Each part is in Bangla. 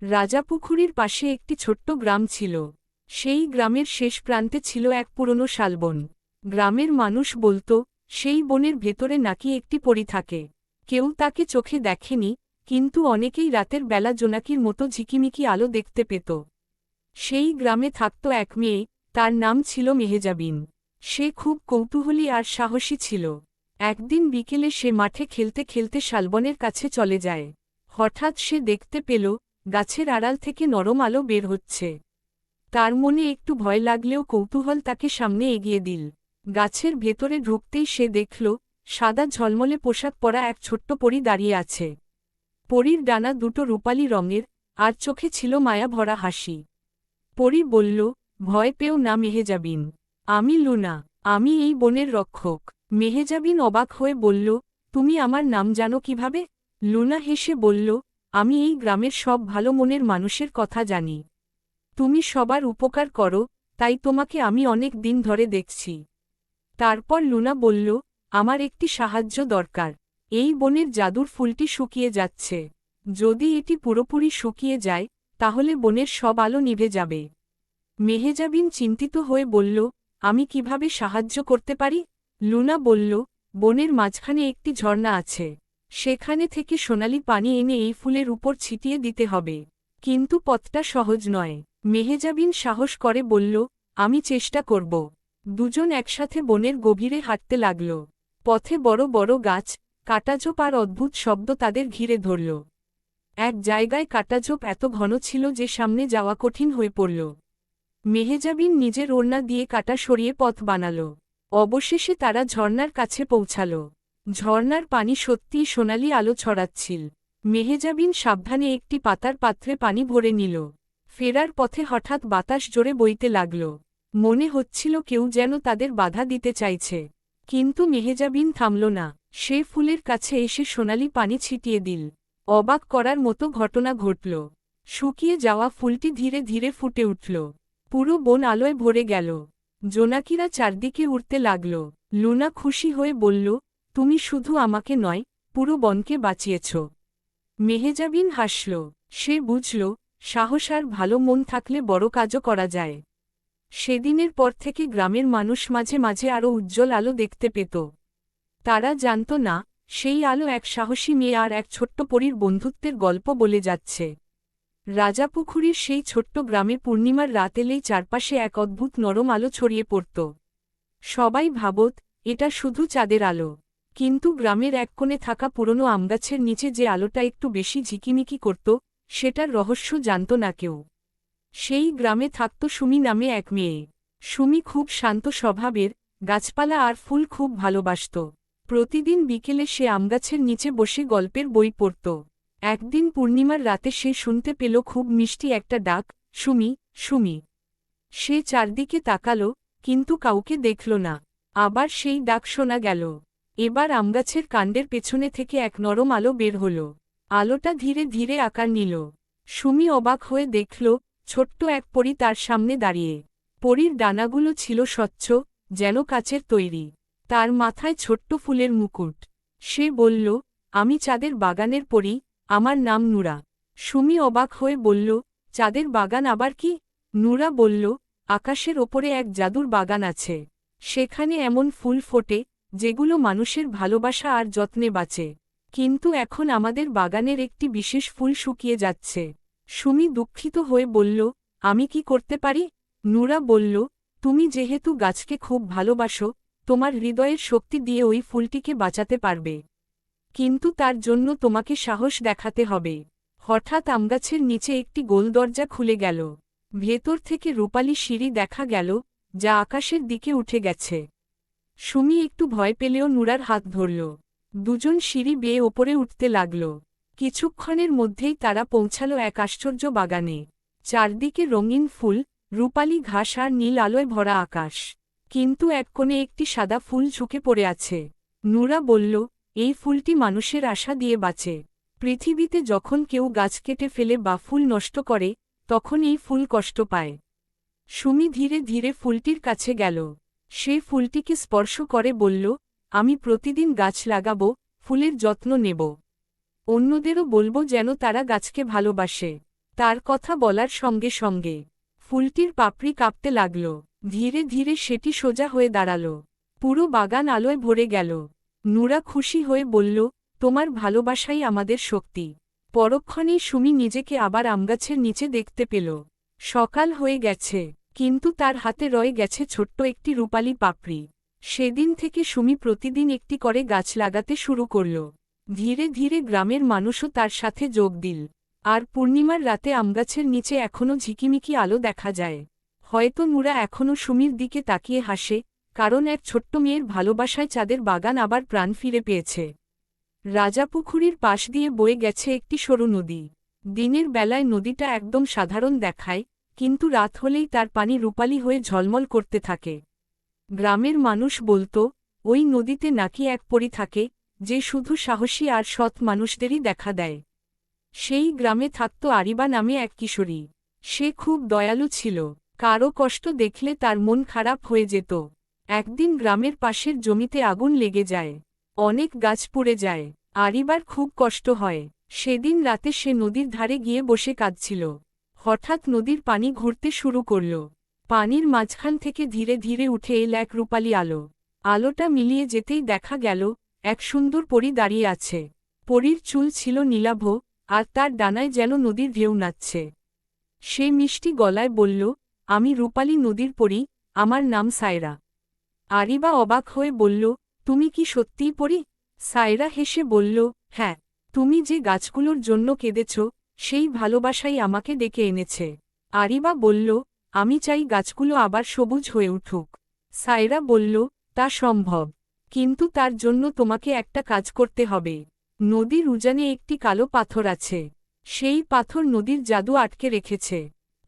রাজাপুখুরীর পাশে একটি ছোট্ট গ্রাম ছিল। সেই গ্রামের শেষ প্রান্তে ছিল এক পুরনো শালবন। গ্রামের মানুষ বলত, সেই বনের ভেতরে নাকি একটি পরী থাকে। কেউ তাকে চোখে দেখেনি, কিন্তু অনেকেই রাতের বেলা জোনাকির মতো ঝিকিমিকি আলো দেখতে পেত। সেই গ্রামে থাকত এক মেয়ে, তার নাম ছিল মেহেজাবিন। সে খুব কৌতূহলী আর সাহসী ছিল। একদিন বিকেলে সে মাঠে খেলতে খেলতে শালবনের কাছে চলে যায়। হঠাৎ সে দেখতে পেল, গাছের আড়াল থেকে নরম আলো বের হচ্ছে। তার মনে একটু ভয় লাগলেও কৌতূহল তাকে সামনে এগিয়ে দিল। গাছের ভেতরে ঢুকতেই সে দেখল, সাদা ঝলমলে পোশাক পরা এক ছোট্ট পরী দাঁড়িয়ে আছে। পরীর ডানা দুটো রূপালি রঙের, আর চোখে ছিল মায়া ভরা হাসি। পরী বলল, ভয় পেও না মেহেজাবিন, আমি লুনা, আমি এই বনের রক্ষক। মেহেজাবিন অবাক হয়ে বলল, তুমি আমার নাম জানো কিভাবে? লুনা হেসে বলল, আমি এই গ্রামের সব ভালো মনের মানুষের কথা জানি। তুমি সবার উপকার করো, তাই তোমাকে আমি অনেক দিন ধরে দেখছি। তারপর লুনা বলল, আমার একটি সাহায্য দরকার। এই বনের জাদুর ফুলটি শুকিয়ে যাচ্ছে। যদি এটি পুরোপুরি শুকিয়ে যায়, তাহলে বনের সব আলো নিভে যাবে। মেহেজাবিন চিন্তিত হয়ে বলল, আমি কিভাবে সাহায্য করতে পারি? লুনা বলল, বনের মাঝখানে একটি ঝর্ণা আছে। সেখানে থেকে সোনালি পানি এনে এই ফুলের উপর ছিটিয়ে দিতে হবে। কিন্তু পথটা সহজ নয়। মেহেজাবিন সাহস করে বলল, আমি চেষ্টা করব। দুজন একসাথে বনের গভীরে হাঁটতে লাগল। পথে বড় বড় গাছ, কাঁটাঝোপ আর অদ্ভুত শব্দ তাদের ঘিরে ধরল। এক জায়গায় কাঁটাঝোপ এত ঘন ছিল যে সামনে যাওয়া কঠিন হয়ে পড়ল। মেহেজাবিন নিজের ওড়না দিয়ে কাঁটা সরিয়ে পথ বানাল। অবশেষে তারা ঝর্ণার কাছে পৌঁছাল। ঝর্ণার পানি সত্যিই সোনালি আলো ছড়াচ্ছিল। মেহেজাবিন সাবধানে একটি পাতার পাত্রে পানি ভরে নিল। ফেরার পথে হঠাৎ বাতাস জোরে বইতে লাগল। মনে হচ্ছিল কেউ যেন তাদের বাধা দিতে চাইছে। কিন্তু মেহেজাবিন থামল না। সে ফুলের কাছে এসে সোনালি পানি ছিটিয়ে দিল। অবাক করার মতো ঘটনা ঘটল। শুকিয়ে যাওয়া ফুলটি ধীরে ধীরে ফুটে উঠল। পুরো বন আলোয় ভরে গেল। জোনাকিরা চারদিকে উড়তে লাগল। লুনা খুশি হয়ে বলল, তুমি শুধু আমাকে নয়, পুরো বনকে বাঁচিয়েছ। মেহেজাবিন হাসল। সে বুঝল, সাহস আর ভালো মন থাকলে বড় কাজও করা যায়। সেদিনের পর থেকে গ্রামের মানুষ মাঝে মাঝে আরও উজ্জ্বল আলো দেখতে পেত। তারা জানত না, সেই আলো এক সাহসী মেয়ে আর এক ছোট্ট পরীর বন্ধুত্বের গল্প বলে যাচ্ছে। রাজাপুখুরীর সেই ছোট্ট গ্রামে পূর্ণিমার রাত এলেই চারপাশে এক অদ্ভুত নরম আলো ছড়িয়ে পড়ত। সবাই ভাবত, এটা শুধু চাঁদের আলো। কিন্তু গ্রামের এক কোণে থাকা পুরনো আমগাছের নিচে যে আলোটা একটু বেশি ঝিকিমিকি করত, সেটার রহস্য জানত না কেউ। সেই গ্রামে থাকত সুমি নামে এক মেয়ে। সুমি খুব শান্ত স্বভাবের, গাছপালা আর ফুল খুব ভালোবাসত। প্রতিদিন বিকেলে সে আমগাছের নিচে বসে গল্পের বই পড়ত। একদিন পূর্ণিমার রাতে সে শুনতে পেল খুব মিষ্টি একটা ডাক, সুমি, সুমি। সে চারদিকে তাকাল, কিন্তু কাউকে দেখল না। আবার সেই ডাক শোনা গেল। এবার আমগাছের কাণ্ডের পেছনে থেকে এক নরম আলো বের হল। আলোটা ধীরে ধীরে আকার নিল। সুমি অবাক হয়ে দেখল, ছোট্ট এক পরী তার সামনে দাঁড়িয়ে। পরীর ডানাগুলো ছিল স্বচ্ছ, যেন কাচের তৈরি। তার মাথায় ছোট্ট ফুলের মুকুট। সে বলল, আমি চাঁদের বাগানের পরী, আমার নাম নুরা। সুমি অবাক হয়ে বলল, চাঁদের বাগান আবার কি? নুরা বলল, আকাশের ওপরে এক জাদুর বাগান আছে। সেখানে এমন ফুল ফোটে, যেগুলো মানুষের ভালোবাসা আর যত্নে বাঁচে। কিন্তু এখন আমাদের বাগানের একটি বিশেষ ফুল শুকিয়ে যাচ্ছে। সুমি দুঃখিত হয়ে বলল, আমি কি করতে পারি? নুরা বলল, তুমি যেহেতু গাছকে খুব ভালোবাসো, তোমার হৃদয়ের শক্তি দিয়ে ওই ফুলটিকে বাঁচাতে পারবে। কিন্তু তার জন্য তোমাকে সাহস দেখাতে হবে। হঠাৎ আমগাছের নিচে একটি গোল দরজা খুলে গেল। ভেতর থেকে রূপালি সিঁড়ি দেখা গেল, যা আকাশের দিকে উঠে গেছে। সুমি একটু ভয় পেলেও নুরার হাত ধরল। দুজন সিঁড়ি বেয়ে ওপরে উঠতে লাগল। কিছুক্ষণের মধ্যেই তারা পৌঁছাল এক আশ্চর্য বাগানে। চারদিকে রঙিন ফুল, রূপালি ঘাস আর নীল আলোয় ভরা আকাশ। কিন্তু এক কোণে একটি সাদা ফুল ঝুঁকে পড়ে আছে। নুরা বলল, এই ফুলটি মানুষের আশা দিয়ে বাঁচে। পৃথিবীতে যখন কেউ গাছ কেটে ফেলে বা ফুল নষ্ট করে, তখন এই ফুল কষ্ট পায়। সুমি ধীরে ধীরে ফুলটির কাছে গেল। সে ফুলটিকে স্পর্শ করে বলল, আমি প্রতিদিন গাছ লাগাবো, ফুলের যত্ন নেব। অন্যদেরও বলবো যেন তারা গাছকে ভালোবাসে। তার কথা বলার সঙ্গে সঙ্গে ফুলটির পাপড়ি কাঁপতে লাগল। ধীরে ধীরে সেটি সোজা হয়ে দাঁড়াল। পুরো বাগান আলোয় ভরে গেল। নুরা খুশি হয়ে বলল, তোমার ভালোবাসাই আমাদের শক্তি। পরক্ষণেই সুমি নিজেকে আবার আমগাছের নিচে দেখতে পেল। সকাল হয়ে গেছে, কিন্তু তার হাতে রয়ে গেছে ছোট্ট একটি রূপালী পাপড়ি। সেদিন থেকে সুমি প্রতিদিন একটি করে গাছ লাগাতে শুরু করল। ধীরে ধীরে গ্রামের মানুষও তার সাথে যোগ দিল। আর পূর্ণিমার রাতে আমগাছের নিচে এখনও ঝিকিমিকি আলো দেখা যায়। হয়তো নুরা এখনও সুমির দিকে তাকিয়ে হাসে, কারণ এক ছোট্ট মেয়ের ভালোবাসায় চাঁদের বাগান আবার প্রাণ ফিরে পেয়েছে। রাজাপুকুরির পাশ দিয়ে বয়ে গেছে একটি সরু নদী। দিনের বেলায় নদীটা একদম সাধারণ দেখায়, কিন্তু রাত হলেই তার পানি রূপালী হয়ে ঝলমল করতে থাকে। গ্রামের মানুষ বলতো, ওই নদীতে নাকি এক পরী থাকে, যে শুধু সাহসী আর সৎ মানুষদেরই দেখা দেয়। সেই গ্রামে থাকত আরিবা নামে এক কিশোরী। সে খুব দয়ালু ছিল, কারো কষ্ট দেখলে তার মন খারাপ হয়ে যেত। একদিন গ্রামের পাশের জমিতে আগুন লেগে যায়। অনেক গাছ পুড়ে যায়। আরিবার খুব কষ্ট হয়। সেদিন রাতে সে নদীর ধারে গিয়ে বসে কাঁদছিল। হঠাৎ নদীর পানি ঘুরতে শুরু করল। পানির মাঝখান থেকে ধীরে ধীরে উঠে এল এক রূপালী আলো। আলোটা মিলিয়ে যেতেই দেখা গেল, এক সুন্দর পরী দাঁড়িয়ে আছে। পরীর চুল ছিল নীলাভ, আর তার ডানায় যেন নদীর ঢেউ নাচছে। সে মিষ্টি গলায় বলল, আমি রূপালী নদীর পরী, আমার নাম সায়রা। আরিবা অবাক হয়ে বলল, তুমি কি সত্যিই পরী? সায়রা হেসে বলল, হ্যাঁ, তুমি যে গাছগুলোর জন্য কেঁদেছ, সেই ভালোবাসাই আমাকে ডেকে এনেছে। আরিবা বলল, আমি চাই গাছগুলো আবার সবুজ হয়ে উঠুক। সায়রা বলল, তা সম্ভব, কিন্তু তার জন্য তোমাকে একটা কাজ করতে হবে। নদীর উজানে একটি কালো পাথর আছে। সেই পাথর নদীর জাদু আটকে রেখেছে।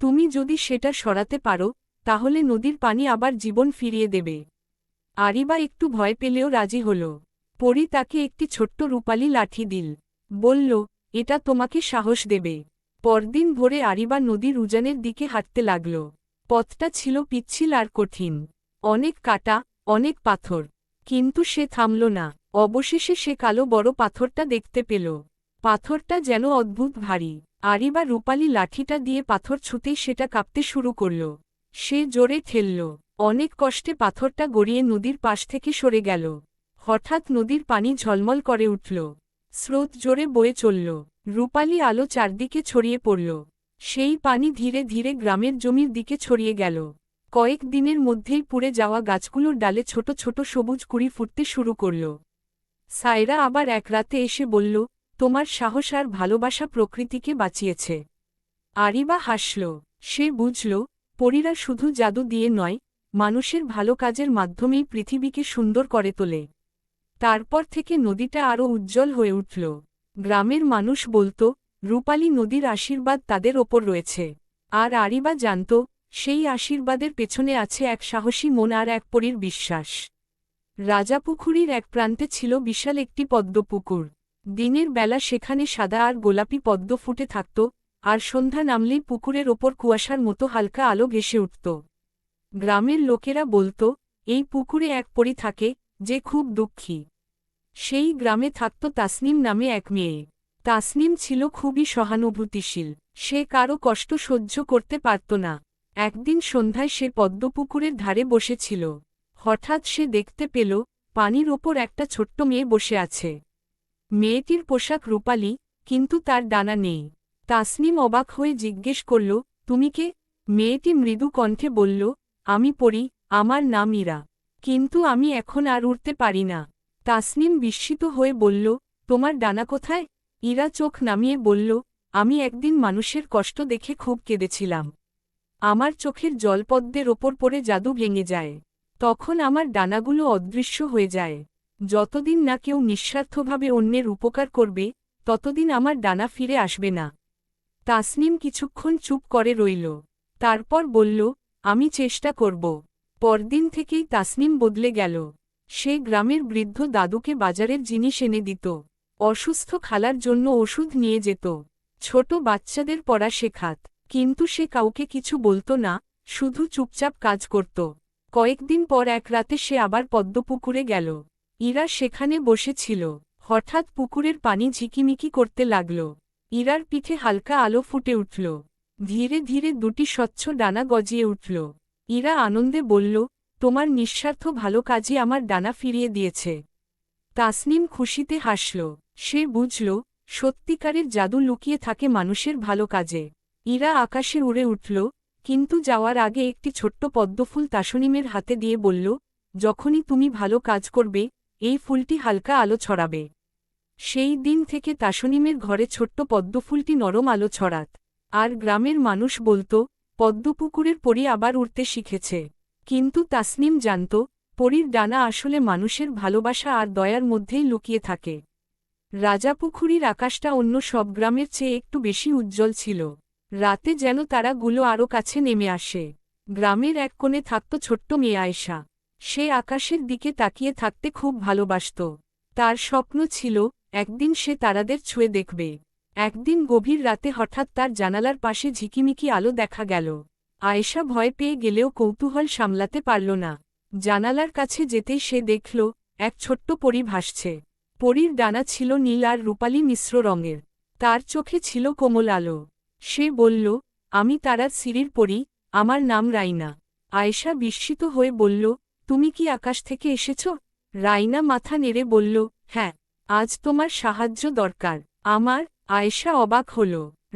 তুমি যদি সেটা সরাতে পারো, তাহলে নদীর পানি আবার জীবন ফিরিয়ে দেবে। আরিবা একটু ভয় পেলেও রাজি হল। পরী তাকে একটি ছোট্ট রূপালী লাঠি দিল। বলল, এটা তোমাকে সাহস দেবে। পরদিন ভোরে আরিবা নদীর উজানের দিকে হাঁটতে লাগল। পথটা ছিল পিচ্ছিল আর কঠিন। অনেক কাটা, অনেক পাথর। কিন্তু সে থামল না। অবশেষে সে কালো বড় পাথরটা দেখতে পেল। পাথরটা যেন অদ্ভুত ভারী। আরিবা রূপালী লাঠিটা দিয়ে পাথর ছুঁতেই সেটা কাঁপতে শুরু করল। সে জোরে ঠেলল। অনেক কষ্টে পাথরটা গড়িয়ে নদীর পাশ থেকে সরে গেল। হঠাৎ নদীর পানি ঝলমল করে উঠল। স্রোত জোরে বয়ে চলল। রূপালী আলো চারদিকে ছড়িয়ে পড়ল। সেই পানি ধীরে ধীরে গ্রামের জমির দিকে ছড়িয়ে গেল। কয়েক দিনের মধ্যেই পুড়ে যাওয়া গাছগুলোর ডালে ছোট ছোট সবুজ কুঁড়ি ফুটতে শুরু করল। সায়রা আবার এক রাতে এসে বলল, তোমার সাহস আর ভালোবাসা প্রকৃতিকে বাঁচিয়েছে। আরিবা হাসল। সে বুঝল, পরীরা শুধু জাদু দিয়ে নয়, মানুষের ভালো কাজের মাধ্যমেই পৃথিবীকে সুন্দর করে তোলে। তারপর থেকে নদীটা আরও উজ্জ্বল হয়ে উঠল। গ্রামের মানুষ বলত, রূপালী নদীর আশীর্বাদ তাদের ওপর রয়েছে। আর আরিবা জানত, সেই আশীর্বাদের পেছনে আছে এক সাহসী মন আর এক পরীর বিশ্বাস। রাজাপুকুরির এক প্রান্তে ছিল বিশাল একটি পদ্মপুকুর। দিনের বেলা সেখানে সাদা আর গোলাপি পদ্ম ফুটে থাকত, আর সন্ধ্যা নামলেই পুকুরের ওপর কুয়াশার মতো হালকা আলো ভেসে উঠত। গ্রামের লোকেরা বলত, এই পুকুরে এক পরী থাকে, যে খুব দুঃখী। সেই গ্রামে থাকত তাসনিম নামে এক মেয়ে। তাসনিম ছিল খুবই সহানুভূতিশীল। সে কারো কষ্ট সহ্য করতে পারত না। একদিন সন্ধ্যায় সে পদ্মপুকুরের ধারে বসেছিল। হঠাৎ সে দেখতে পেল, পানির ওপর একটা ছোট্ট মেয়ে বসে আছে। মেয়েটির পোশাক রূপালী, কিন্তু তার ডানা নেই। তাসনিম অবাক হয়ে জিজ্ঞেস করল, তুমি কে? মেয়েটি মৃদু কণ্ঠে বলল, আমি পরী, আমার নাম ইরা। কিন্তু আমি এখন আর উড়তে পারি না। তাসনিম বিস্মিত হয়ে বলল, তোমার ডানা কোথায়? ইরা চোখ নামিয়ে বলল, আমি একদিন মানুষের কষ্ট দেখে খুব কেঁদেছিলাম। আমার চোখের জলপদ্মের ওপর পড়ে জাদু ভেঙে যায়। তখন আমার ডানাগুলো অদৃশ্য হয়ে যায়। যতদিন না কেউ নিঃস্বার্থভাবে অন্যের উপকার করবে, ততদিন আমার ডানা ফিরে আসবে না। তাসনিম কিছুক্ষণ চুপ করে রইল। তারপর বলল, আমি চেষ্টা করব। পরদিন থেকেই তাসনিম বদলে গেল। সে গ্রামের বৃদ্ধ দাদুকে বাজারের জিনিস এনে দিত। অসুস্থ খালার জন্য ওষুধ নিয়ে যেত। ছোট বাচ্চাদের পড়া শেখাত। কিন্তু সে কাউকে কিছু বলত না, শুধু চুপচাপ কাজ করত। কয়েকদিন পর এক রাতে সে আবার পদ্মপুকুরে গেল। ইরা সেখানে বসেছিল। হঠাৎ পুকুরের পানি ঝিকিমিকি করতে লাগল। ইরার পিঠে হালকা আলো ফুটে উঠল। ধীরে ধীরে দুটি স্বচ্ছ ডানা গজিয়ে উঠল। ইরা আনন্দে বলল, তোমার নিঃস্বার্থ ভালো কাজই আমার ডানা ফিরিয়ে দিয়েছে। তাসনিম খুশিতে হাসল। সে বুঝল, সত্যিকারের জাদু লুকিয়ে থাকে মানুষের ভালো কাজে। ইরা আকাশে উড়ে উঠল, কিন্তু যাওয়ার আগে একটি ছোট্ট পদ্মফুল তাসনিমের হাতে দিয়ে বলল, যখনই তুমি ভালো কাজ করবে, এই ফুলটি হালকা আলো ছড়াবে। সেই দিন থেকে তাসনিমের ঘরে ছোট্ট পদ্মফুলটি নরম আলো ছড়াত। আর গ্রামের মানুষ বলত, পদ্মপুকুরের পরী আবার উড়তে শিখেছে। কিন্তু তাসনিম জানত, পরীর ডানা আসলে মানুষের ভালোবাসা আর দয়ার মধ্যেই লুকিয়ে থাকে। রাজাপুখুরীর আকাশটা অন্য সব গ্রামের চেয়ে একটু বেশি উজ্জ্বল ছিল। রাতে যেন তারাগুলো আরও কাছে নেমে আসে। গ্রামের এক কোণে থাকত ছোট্ট মেয়ে আয়েশা। সে আকাশের দিকে তাকিয়ে থাকতে খুব ভালোবাসত। তার স্বপ্ন ছিল, একদিন সে তারাদের ছুঁয়ে দেখবে। একদিন গভীর রাতে হঠাৎ তার জানালার পাশে ঝিকিমিকি আলো দেখা গেল। আয়েশা ভয় পেয়ে গেলেও কৌতূহল সামলাতে পারল না। জানালার কাছে যেতেই সে দেখল, এক ছোট্ট পরী ভাসছে। পরীর ডানা ছিল নীল আর রূপালি মিশ্র রঙের। তার চোখে ছিল কোমল আলো। সে বলল, আমি তারার সিঁড়ির পরী, আমার নাম রাইনা। আয়েশা বিস্মিত হয়ে বলল, তুমি কি আকাশ থেকে এসেছ? রাইনা মাথা নেড়ে বলল, হ্যাঁ, আজ তোমার সাহায্য দরকার। আমার? আয়েশা অবাক হল।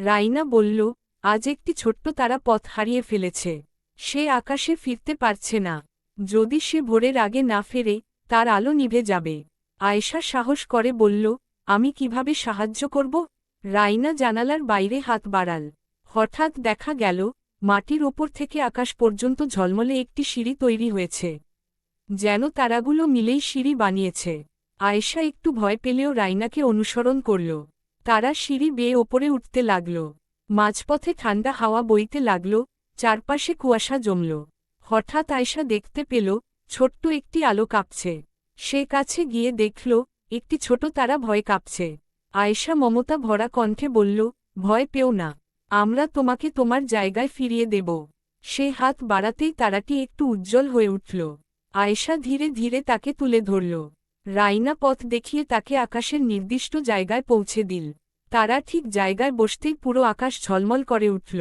রাইনা বলল, আজ একটি ছোট্ট তারা পথ হারিয়ে ফেলেছে। সে আকাশে ফিরতে পারছে না। যদি সে ভোরের আগে না ফেরে, তার আলো নিভে যাবে। আয়েশা সাহস করে বলল, আমি কিভাবে সাহায্য করব? রাইনা জানালার বাইরে হাত বাড়াল। হঠাৎ দেখা গেল, মাটির ওপর থেকে আকাশ পর্যন্ত ঝলমলে একটি সিঁড়ি তৈরি হয়েছে। যেন তারাগুলো মিলেই সিঁড়ি বানিয়েছে। আয়েশা একটু ভয় পেলেও রাইনাকে অনুসরণ করল। তারা সিঁড়ি বেয়ে ওপরে উঠতে লাগল। মাঝপথে ঠান্ডা হাওয়া বইতে লাগল, চারপাশে কুয়াশা জমল। হঠাৎ আয়েশা দেখতে পেল, ছোট্ট একটি আলো কাঁপছে। সে কাছে গিয়ে দেখল, একটি ছোট তারা ভয় কাঁপছে। আয়েশা মমতা ভরা কণ্ঠে বলল, ভয় পেও না, আমরা তোমাকে তোমার জায়গায় ফিরিয়ে দেব। সে হাত বাড়াতেই তারাটি একটু উজ্জ্বল হয়ে উঠল। আয়েশা ধীরে ধীরে তাকে তুলে ধরল। রাইনা পথ দেখিয়ে তাকে আকাশের নির্দিষ্ট জায়গায় পৌঁছে দিল। তারা ঠিক জায়গায় বসতেই পুরো আকাশ ঝলমল করে উঠল।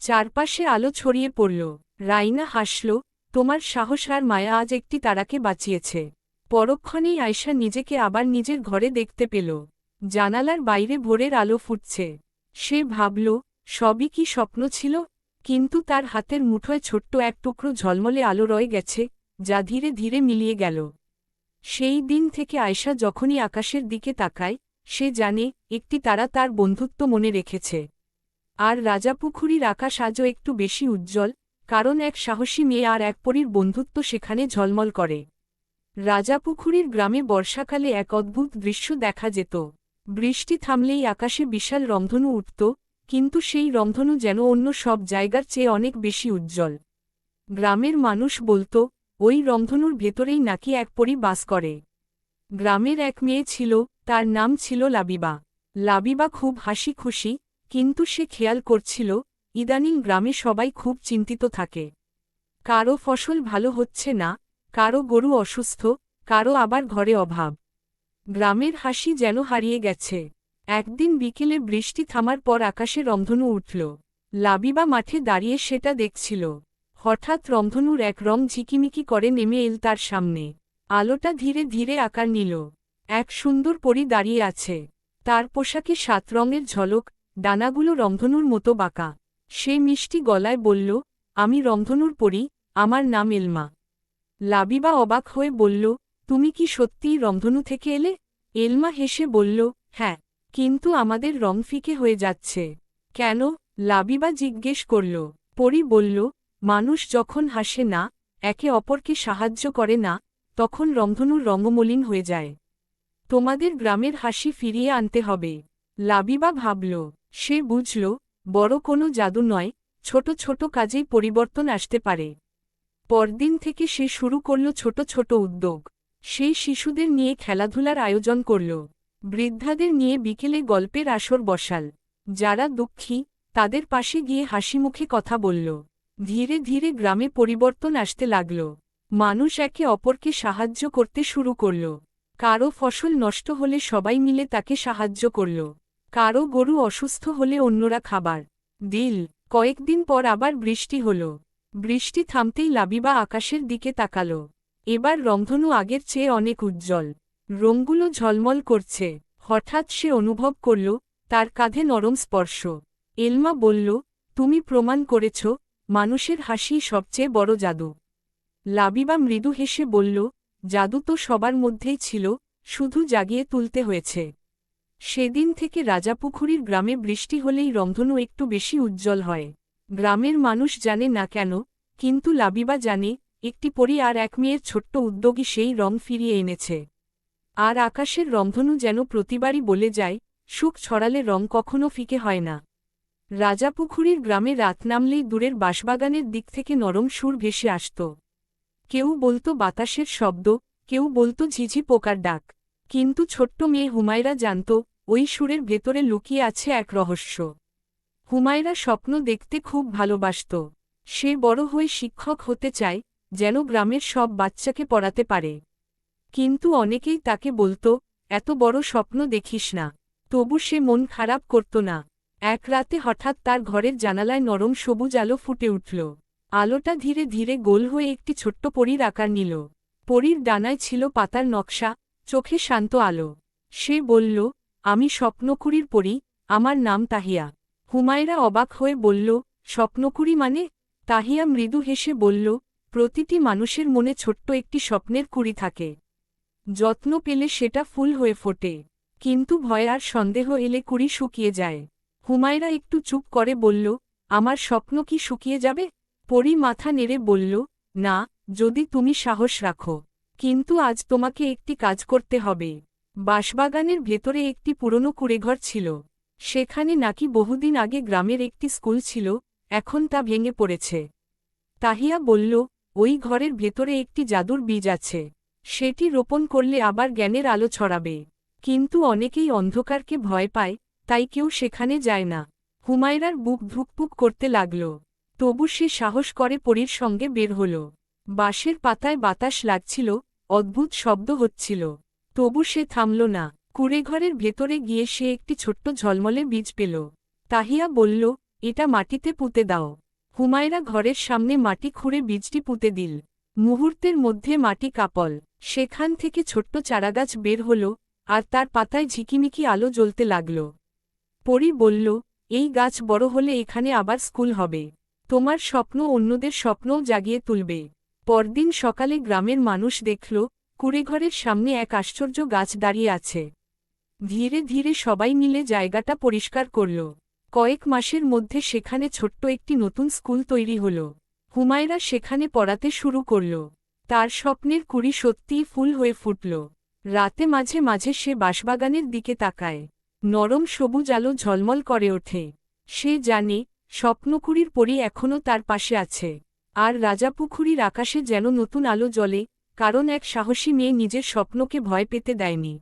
চারপাশে আলো ছড়িয়ে পড়ল। রাইনা হাসল, তোমার সাহস আর মায়া আজ একটি তারাকে বাঁচিয়েছে। পরক্ষণেই আয়েশা নিজেকে আবার নিজের ঘরে দেখতে পেল। জানালার বাইরে ভোরের আলো ফুটছে। সে ভাবল, সবই কি স্বপ্ন ছিল? কিন্তু তার হাতের মুঠোয় ছোট্ট এক টুকরো ঝলমলে আলো রয়ে গেছে, যা ধীরে ধীরে মিলিয়ে গেল। সেই দিন থেকে আয়েশা যখনই আকাশের দিকে তাকায়, সে জানে, একটি তারা তার বন্ধুত্ব মনে রেখেছে। আর রাজাপুখুরীর আকাশ আজও একটু বেশি উজ্জ্বল, কারণ এক সাহসী মেয়ে আর এক পরীর বন্ধুত্ব সেখানে ঝলমল করে। রাজাপুখুরীর গ্রামে বর্ষাকালে এক অদ্ভুত দৃশ্য দেখা যেত। বৃষ্টি থামলেই আকাশে বিশাল রংধনু উঠত, কিন্তু সেই রংধনু যেন অন্য সব জায়গার চেয়ে অনেক বেশি উজ্জ্বল। গ্রামের মানুষ বলত, ওই রংধনুর ভেতরেই নাকি এক পরী বাস করে। গ্রামের এক মেয়ে ছিল, তার নাম ছিল লাবিবা। লাবিবা খুব হাসি খুশি, কিন্তু সে খেয়াল করছিল, ইদানিং গ্রামে সবাই খুব চিন্তিত থাকে। কারো ফসল ভালো হচ্ছে না, কারো গরু অসুস্থ, কারো আবার ঘরে অভাব। গ্রামের হাসি যেন হারিয়ে গেছে। একদিন বিকেলে বৃষ্টি থামার পর আকাশে রংধনু উঠল। লাবিবা মাঠে দাঁড়িয়ে সেটা দেখছিল। হঠাৎ রংধনুর এক রং ঝিকিমিকি করে নেমে এল তার সামনে। আলোটা ধীরে ধীরে আকার নিল। এক সুন্দর পরী দাঁড়িয়ে আছে। তার পোশাকে 7 রঙের ঝলক, ডানাগুলো রংধনুর মতো বাঁকা। সে মিষ্টি গলায় বলল, আমি রংধনুর পরী, আমার নাম এলমা। লাবিবা অবাক হয়ে বলল, তুমি কি সত্যিই রংধনু থেকে এলে? এলমা হেসে বলল, হ্যাঁ, কিন্তু আমাদের রং ফিকে হয়ে যাচ্ছে। কেন? লাবিবা জিজ্ঞেস করল। পরী বলল, মানুষ যখন হাসে না, একে অপরকে সাহায্য করে না, তখন রংধনুর রঙমলিন হয়ে যায়। তোমাদের গ্রামের হাসি ফিরিয়ে আনতে হবে। লাবিবা ভাবল। সে বুঝল, বড় কোনো জাদু নয়, ছোট ছোট কাজেই পরিবর্তন আসতে পারে। পরদিন থেকে সে শুরু করল ছোট ছোট উদ্যোগ। সেই শিশুদের নিয়ে খেলাধুলার আয়োজন করল। বৃদ্ধাদের নিয়ে বিকেলে গল্পের আসর বসাল। যারা দুঃখী, তাদের পাশে গিয়ে হাসিমুখে কথা বলল। ধীরে ধীরে গ্রামে পরিবর্তন আসতে লাগল। মানুষ একে অপরকে সাহায্য করতে শুরু করল। কারো ফসল নষ্ট হলে সবাই মিলে তাকে সাহায্য করল। কারো গরু অসুস্থ হলে অন্যরা খাবার দিল। কয়েকদিন পর আবার বৃষ্টি হল। বৃষ্টি থামতেই লাবিবা আকাশের দিকে তাকাল। এবার রংধনু আগের চেয়ে অনেক উজ্জ্বল। রঙগুলো ঝলমল করছে। হঠাৎ সে অনুভব করল তার কাঁধে নরম স্পর্শ। এলমা বলল, তুমি প্রমাণ করেছ মানুষের হাসিই সবচেয়ে বড় জাদু। লাবিবা মৃদু হেসে বলল, জাদু তো সবার মধ্যেই ছিল, শুধু জাগিয়ে তুলতে হয়েছে। সেদিন থেকে রাজাপুখুরীর গ্রামে বৃষ্টি হলেই রংধনু একটু বেশি উজ্জ্বল হয়। গ্রামের মানুষ জানে না কেন, কিন্তু লাবিবা জানে একটি পরী আর এক মেয়ের ছোট্ট উদ্যোগই সেই রং ফিরিয়ে এনেছে। আর আকাশের রংধনু যেন প্রতিবারই বলে যায়, সুখ ছড়ালে রং কখনো ফিকে হয় না। রাজাপুখুরীর গ্রামে রাত নামলেই দূরের বাঁশবাগানের দিক থেকে নরম সুর ভেসে আসত। কেউ বলতো বাতাসের শব্দ, কেউ বলতো ঝিঝি পোকার ডাক। কিন্তু ছোট্ট মেয়ে হুমায়রা জানত ওই সুরের ভেতরে লুকিয়ে আছে এক রহস্য। হুমায়রা স্বপ্ন দেখতে খুব ভালোবাসত। সে বড় হয়ে শিক্ষক হতে চায়, যেন গ্রামের সব বাচ্চাকে পড়াতে পারে। কিন্তু অনেকেই তাকে বলতো, এত বড় স্বপ্ন দেখিস না। তবু সে মন খারাপ করত না। এক রাতে হঠাৎ তার ঘরের জানালায় নরম সবুজ আলো ফুটে উঠল। আলোটা ধীরে ধীরে গোল হয়ে একটি ছোট্ট পরীর আকার নিল। পরীর ডানায় ছিল পাতার নকশা, চোখে শান্ত আলো। সে বলল, আমি স্বপ্নকুড়ির পরী, আমার নাম তাহিয়া। হুমায়রা অবাক হয়ে বলল, স্বপ্নকুড়ি মানে? তাহিয়া মৃদু হেসে বলল, প্রতিটি মানুষের মনে ছোট্ট একটি স্বপ্নের কুড়ি থাকে। যত্ন পেলে সেটা ফুল হয়ে ফোটে, কিন্তু ভয় আর সন্দেহ এলে কুড়ি শুকিয়ে যায়। হুমায়রা একটু চুপ করে বলল, আমার স্বপ্ন কি শুকিয়ে যাবে? পরী মাথা নেড়ে বলল, না, যদি তুমি সাহস রাখো। কিন্তু আজ তোমাকে একটি কাজ করতে হবে। বাঁশবাগানের ভেতরে একটি পুরনো কুঁড়েঘর ছিল। সেখানে নাকি বহুদিন আগে গ্রামের একটি স্কুল ছিল, এখন তা ভেঙে পড়েছে। তাহিয়া বলল, ওই ঘরের ভেতরে একটি জাদুর বীজ আছে। সেটি রোপণ করলে আবার জ্ঞানের আলো ছড়াবে। কিন্তু অনেকেই অন্ধকারকে ভয় পায়, তাই কেউ সেখানে যায় না। হুমায়রার বুক ধুকপুক করতে লাগল। তবু সে সাহস করে পরীর সঙ্গে বের হল। বাঁশের পাতায় বাতাস লাগছিল, অদ্ভুত শব্দ হচ্ছিল। তবু সে থামল না। কুঁড়েঘরের ভেতরে গিয়ে সে একটি ছোট্ট ঝলমলে বীজ পেল। তাহিয়া বলল, এটা মাটিতে পুঁতে দাও। হুমায়রা ঘরের সামনে মাটি খুঁড়ে বীজটি পুঁতে দিল। মুহূর্তের মধ্যে মাটি কাঁপল। সেখান থেকে ছোট্ট চারাগাছ বের হল, আর তার পাতায় ঝিকিমিকি আলো জ্বলতে লাগল। পরী বলল, এই গাছ বড় হলে এখানে আবার স্কুল হবে। তোমার স্বপ্ন অন্যদের স্বপ্নও জাগিয়ে তুলবে। পরদিন সকালে গ্রামের মানুষ দেখল, কুঁড়েঘরের সামনে এক আশ্চর্য গাছ দাঁড়িয়ে আছে। ধীরে ধীরে সবাই মিলে জায়গাটা পরিষ্কার করল। কয়েক মাসের মধ্যে সেখানে ছোট্ট একটি নতুন স্কুল তৈরি হল। হুমায়রা সেখানে পড়াতে শুরু করল। তার স্বপ্নের কুড়ি সত্যিই ফুল হয়ে ফুটল। রাতে মাঝে মাঝে সে বাঁশবাগানের দিকে তাকায়। নরম সবুজ আলো ঝলমল করে ওঠে। সে জানে, স্বপ্নকুড়ির পরী এখনও তার পাশে আছে। আর রাজাপুখুরীর আকাশে যেন নতুন আলো জ্বলে, কারণ এক সাহসী মেয়ে নিজের স্বপ্নকে ভয় পেতে দেয়নি।